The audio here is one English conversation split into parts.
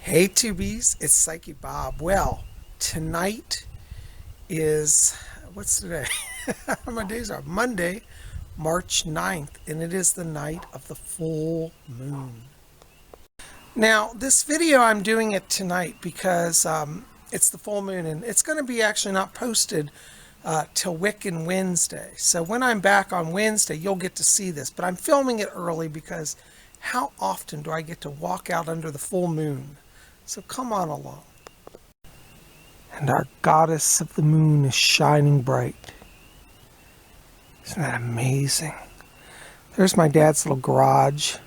Hey Tubies, it's Psychic Bob. Well, tonight is, what's today? My days are Monday, March 9th, and it is the night of the full moon. Now, this video, I'm doing it tonight because it's the full moon, and it's going to be actually not posted till Wiccan Wednesday. So when I'm back on Wednesday, you'll get to see this. But I'm filming it early because how often do I get to walk out under the full moon? So come on along. And our goddess of the moon is shining bright. Isn't that amazing? There's my dad's little garage.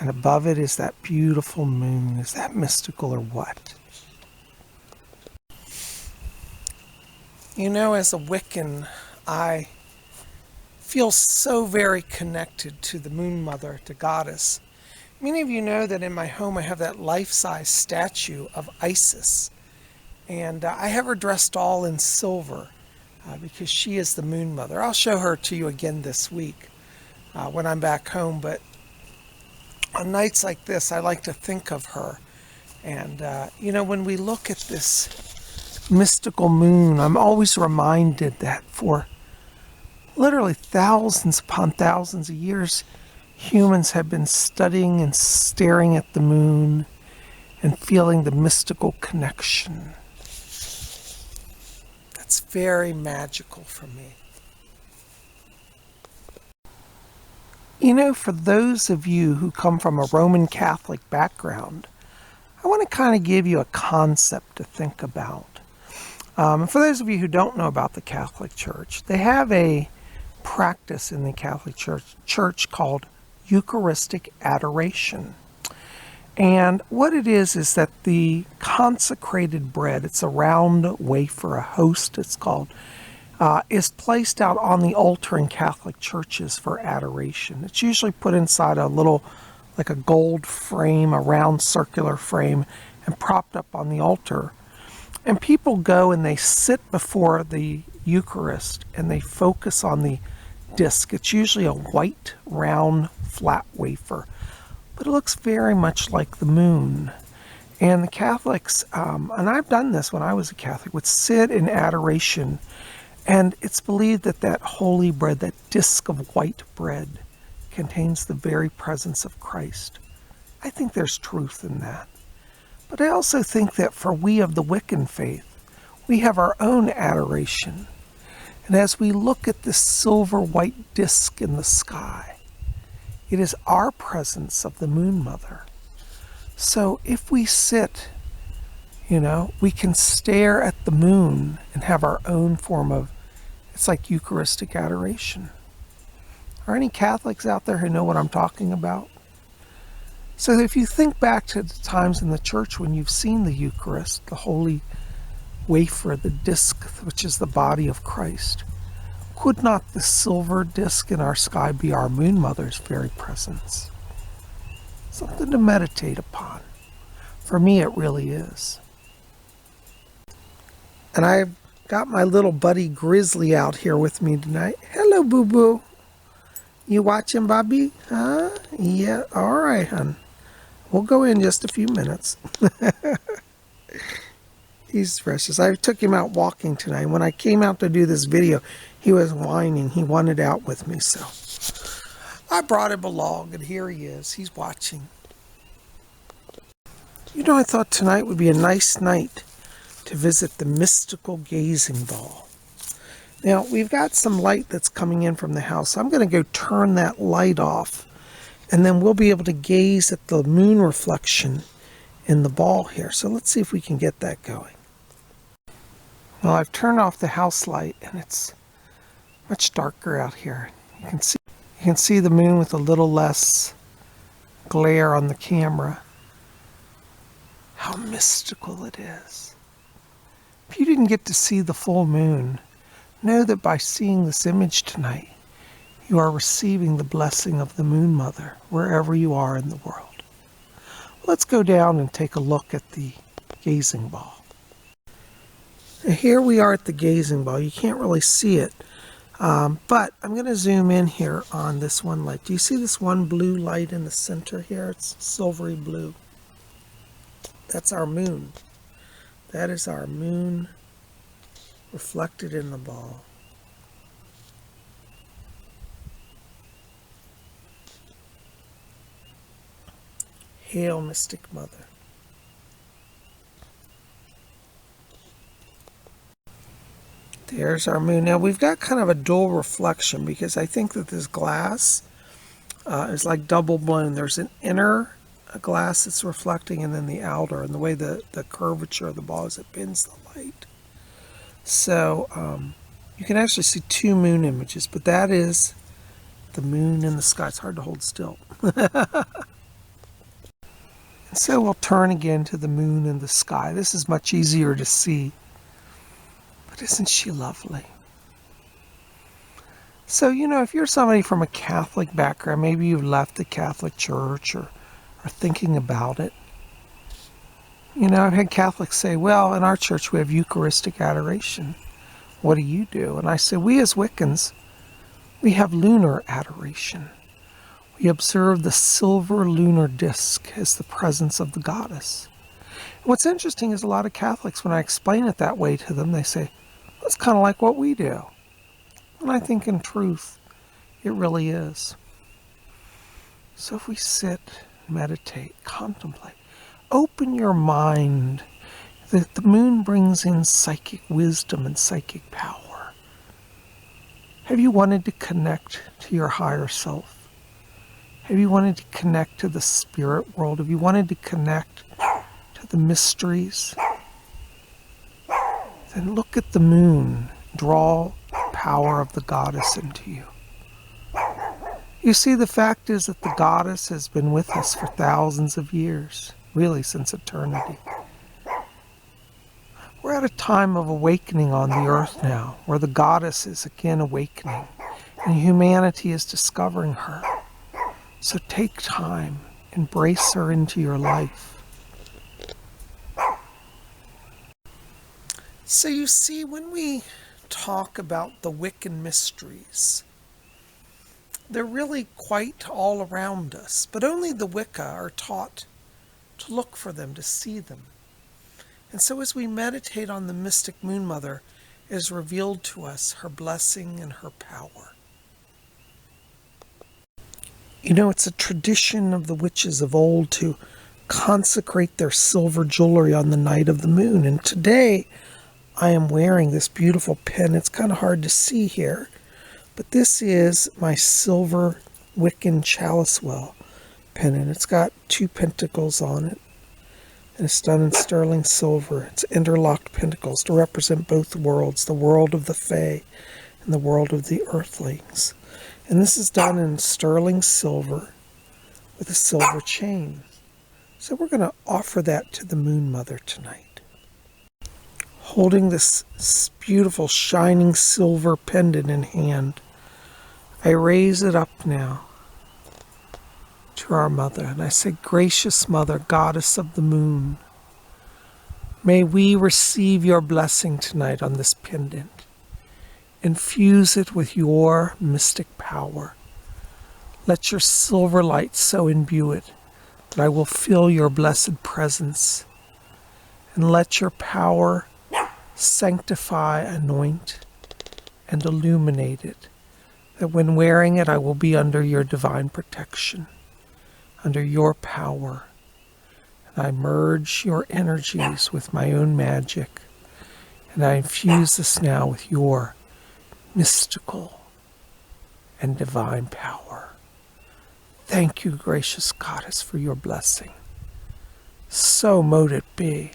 And above it is that beautiful moon. Is that mystical or what? You know, as a Wiccan, I feel so very connected to the moon mother, to goddess. Many of you know that in my home I have that life-size statue of Isis. And I have her dressed all in silver because she is the moon mother. I'll show her to you again this week when I'm back home. But on nights like this, I like to think of her. And, you know, when we look at this mystical moon, I'm always reminded that for literally thousands upon thousands of years, humans have been studying and staring at the moon and feeling the mystical connection. That's very magical for me. You know, for those of you who come from a Roman Catholic background, I want to kind of give you a concept to think about. And for those of you who don't know about the Catholic Church, they have a practice in the Catholic Church called Eucharistic adoration. And what it is that the consecrated bread, it's a round wafer, a host it's called, is placed out on the altar in Catholic churches for adoration. It's usually put inside a little, like a gold frame, a round circular frame, and propped up on the altar. And people go and they sit before the Eucharist and they focus on the disc. It's usually a white, round, flat wafer, but it looks very much like the moon. And the Catholics, and I've done this when I was a Catholic, would sit in adoration, and it's believed that that holy bread, that disc of white bread, contains the very presence of Christ. I think there's truth in that. But I also think that for we of the Wiccan faith, we have our own adoration. And as we look at this silver white disc in the sky, it is our presence of the moon mother. So if we sit, you know, we can stare at the moon and have our own form of, it's like Eucharistic adoration. Are any Catholics out there who know what I'm talking about? So if you think back to the times in the church when you've seen the Eucharist, the holy wafer, the disc, which is the body of Christ, could not the silver disc in our sky be our moon mother's very presence? Something to meditate upon. For me, it really is. And I've got my little buddy Grizzly out here with me tonight. Hello, boo-boo. You watching, Bobby? Huh? Yeah, all right, hon. We'll go in just a few minutes. He's precious. I took him out walking tonight. When I came out to do this video, he was whining. He wanted out with me, so I brought him along, and here he is. He's watching. You know, I thought tonight would be a nice night to visit the mystical gazing ball. Now, we've got some light that's coming in from the house. I'm going to go turn that light off, and then we'll be able to gaze at the moon reflection in the ball here. So let's see if we can get that going. Well, I've turned off the house light, and it's much darker out here. You can see the moon with a little less glare on the camera. How mystical it is. If you didn't get to see the full moon, know that by seeing this image tonight, you are receiving the blessing of the moon mother wherever you are in the world. Let's go down and take a look at the gazing ball. Now here we are at the gazing ball. You can't really see it, but I'm going to zoom in here on this one light. Do you see this one blue light in the center here? It's silvery blue. That's our moon. That is our moon reflected in the ball. Hail, Mystic Mother. There's our moon. Now we've got kind of a dual reflection because I think that this glass is like double blown. There's an inner glass that's reflecting and then the outer, and the way the curvature of the ball is, it bends the light. So you can actually see two moon images, but that is the moon in the sky. It's hard to hold still. And so we'll turn again to the moon in the sky. This is much easier to see. But isn't she lovely? So, if you're somebody from a Catholic background, maybe you've left the Catholic Church or are thinking about it. I've had Catholics say, well, in our church we have Eucharistic adoration. What do you do? And I say, we as Wiccans, we have lunar adoration. We observe the silver lunar disk as the presence of the goddess. And what's interesting is a lot of Catholics, when I explain it that way to them, they say, that's kind of like what we do. And I think in truth, it really is. So if we sit, meditate, contemplate, open your mind. The moon brings in psychic wisdom and psychic power. Have you wanted to connect to your higher self? Have you wanted to connect to the spirit world? Have you wanted to connect to the mysteries? Then look at the moon. Draw the power of the goddess into you. You see, the fact is that the goddess has been with us for thousands of years, really since eternity. We're at a time of awakening on the earth now, where the goddess is again awakening, and humanity is discovering her. So take time, embrace her into your life. So you see, when we talk about the Wiccan mysteries, they're really quite all around us, but only the Wicca are taught to look for them, to see them. And so as we meditate on the mystic Moon Mother, it is revealed to us her blessing and her power. It's a tradition of the witches of old to consecrate their silver jewelry on the night of the moon. And today, I am wearing this beautiful pin. It's kind of hard to see here, but this is my silver Wiccan chalice well pendant. It's got 2 pentacles on it, and it's done in sterling silver. It's interlocked pentacles to represent both worlds, the world of the Fae and the world of the Earthlings. And this is done in sterling silver with a silver chain. So we're going to offer that to the Moon Mother tonight. Holding this beautiful shining silver pendant in hand, I raise it up now to our Mother, and I say, Gracious Mother, Goddess of the Moon, may we receive your blessing tonight on this pendant. Infuse it with your mystic power. Let your silver light so imbue it that I will feel your blessed presence. And let your power sanctify, anoint, and illuminate it, that when wearing it I will be under your divine protection, under your power. And I merge your energies with my own magic, and I infuse this now with your mystical and divine power. Thank you, gracious Goddess, for your blessing. So mote it be.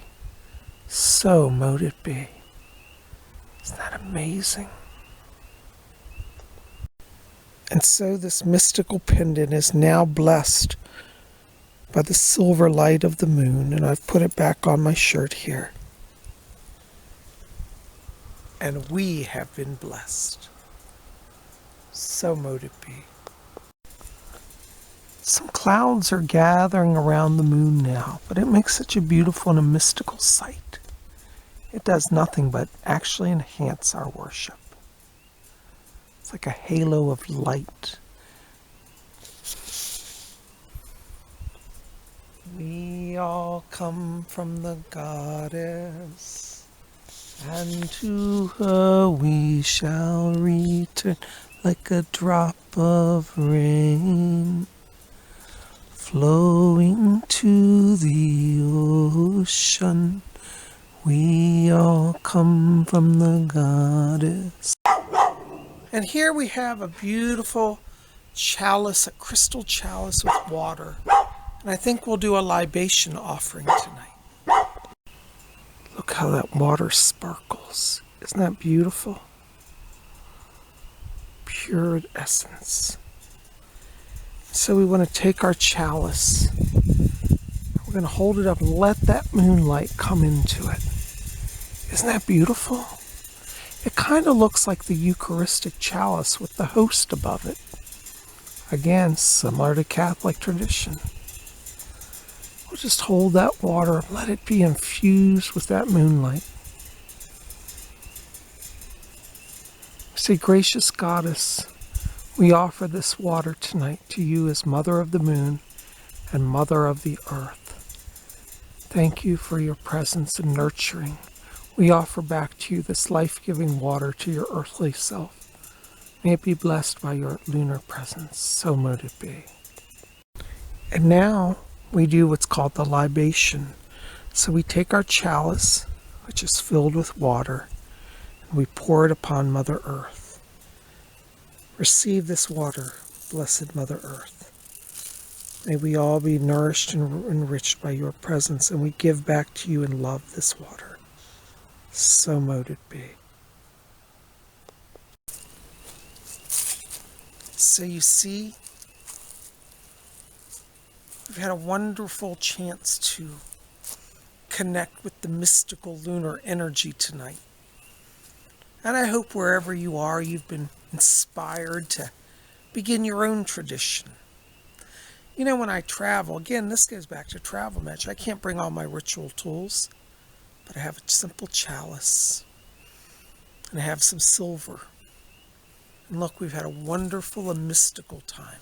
So mote it be. Isn't that amazing? And so this mystical pendant is now blessed by the silver light of the moon, and I've put it back on my shirt here. And we have been blessed. So mote it be. Some clouds are gathering around the moon now, but it makes such a beautiful and a mystical sight. It does nothing but actually enhance our worship. It's like a halo of light. We We all come from the goddess, and to her we shall return like a drop of rain, flowing to the ocean. We all come from the goddess. And here we have a beautiful chalice, a crystal chalice with water. And I think we'll do a libation offering tonight. Look how that water sparkles. Isn't that beautiful? Pure essence. So we want to take our chalice. We're going to hold it up and let that moonlight come into it. Isn't that beautiful? It kind of looks like the Eucharistic chalice with the host above it. Again, similar to Catholic tradition. We'll just hold that water and let it be infused with that moonlight. Say, gracious goddess, we offer this water tonight to you as Mother of the Moon and Mother of the Earth. Thank you for your presence and nurturing. We offer back to you this life-giving water to your earthly self. May it be blessed by your lunar presence. So mote it be. And now we do what's called the libation. So we take our chalice, which is filled with water, and we pour it upon Mother Earth. Receive this water, blessed Mother Earth. May we all be nourished and enriched by your presence, and we give back to you in love this water. So mote it be. So you see, we've had a wonderful chance to connect with the mystical lunar energy tonight. And I hope wherever you are, you've been inspired to begin your own tradition. You know, when I travel, again, this goes back to travel match. I can't bring all my ritual tools, but I have a simple chalice, and I have some silver. And look, we've had a wonderful and mystical time.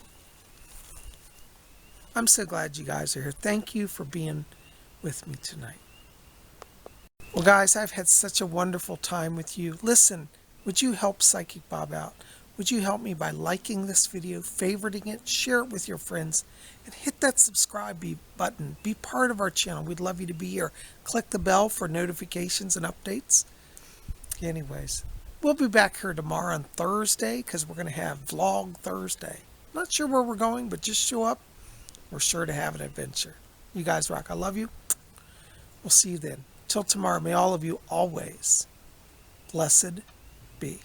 I'm so glad you guys are here. Thank you for being with me tonight. Well, guys, I've had such a wonderful time with you. Listen, would you help Psychic Bob out? Would you help me by liking this video, favoriting it, share it with your friends, and hit that subscribe button. Be part of our channel. We'd love you to be here. Click the bell for notifications and updates. Anyways, we'll be back here tomorrow on Thursday because we're going to have Vlog Thursday. Not sure where we're going, but just show up. We're sure to have an adventure. You guys rock. I love you. We'll see you then. Till tomorrow, may all of you always blessed be.